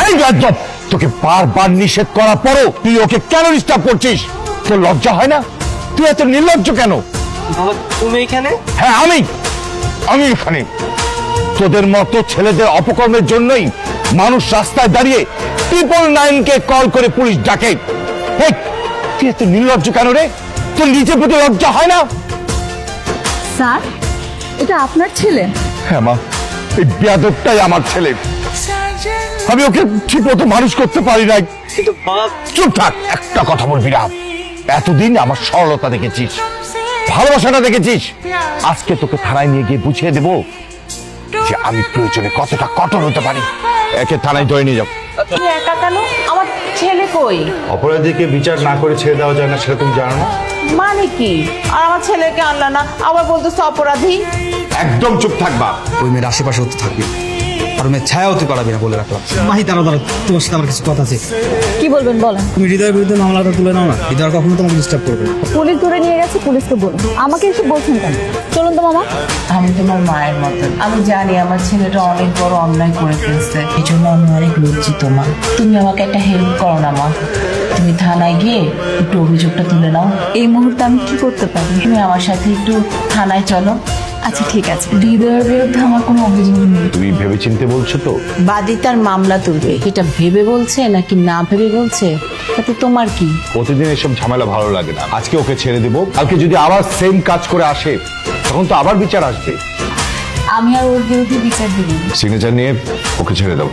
এই গাজব, তোকে বারবার নিষেধ করার পরও তুই ওকে কেন ডিস্টার্ব করছিস? তোর লজ্জা হয় না? তুই এত নির্লজ্জ কেন? বাবা তুমি এখানে? হ্যাঁ আমি এখানে। তোদের মতো ছেলেদের অপকর্মের জন্যই মানুষ রাস্তায় দাঁড়িয়ে 999-কে কল করে পুলিশ ডাকে। হেই, তুই এত নির্লজ্জ কেন রে? তোর নিজের প্রতি লজ্জা হয় না? স্যার, এটা আপনার ছেলে? হ্যাঁ মা, এই বেয়াদবটাই আমার ছেলে। আমি ওকে ঠিক মতো মানুষ করতে পারি নাই। কিন্তু বাবা। চুপ থাক, একটা কথা বলবি না। এতদিন আমার সরলতা দেখেছিস, ভালোবাসাটা দেখেছিস। আজকে তোকে থানায় নিয়ে গিয়ে বুঝিয়ে দেবো যে আমি প্রয়োজনে কতটা কঠোর হতে পারি। একে থানায় ধরে নিয়ে যাও। তুমি একা কেন? আমার ছেলে কই? অপরাধীকে বিচার না করে ছেড়ে দেওয়া যায় না, সেটা তুমি জানো না? মানে কি? আর আমার ছেলেকে আনলা না, আবার বলতেছো অপরাধী? একদম চুপ থাকবা। ওই মেয়ের আশেপাশে হতে থাকবি, আর ওই মেয়ের ছায়া হতে পারবি না বলে রাখলাম। মাহি, দাঁড়াও, তোমার সাথে আমার কিছু কথা আছে। কি বলবেন বলেন। তুমি হৃদয়ের বিরুদ্ধে মামলাটা তুলে নাও না, হৃদয় কখনো তোমাকে ডিস্টার্ব করবে না। পুলিশ ধরে নিয়ে গেছে, পুলিশকে বলুন। আমাকে এসে বলছেন কেন? চলুন তো মামা। আমি তোমার মায়ের মতন, আমি জানি আমার ছেলেটা অনেক বড় অন্যায় করে ফেলছে, এই জন্য আমি অনেক লজ্জিত মা। তুমি আমাকে একটা হেল্প করো না মা, তুমি থানায় গিয়ে একটু অভিযোগটা তুলে নাও। এই মুহূর্তে আমি কি করতে পারি? তুমি আমার সাথে একটু থানায় চলো। আচ্ছা ঠিক আছে। হৃদয়ের বিরুদ্ধে আমার কোনো অভিযোগ নেই। তুমি ভেবেচিন্তে বলছো তো? বাদী তার মামলা তুলবে, এটা ভেবে বলছে নাকি না ভেবে বলছে তাতে তোমার কি? প্রতিদিন এসব ঝামেলা ভালো লাগে না। আজকে ওকে ছেড়ে দেবো, কালকে যদি আবার সেম কাজ করে আসে তখন তো আবার বিচার আসবে। আমি আর ওর বিরুদ্ধে বিচার দিব। সিগনেচার নিয়ে ওকে ছেড়ে দেবো।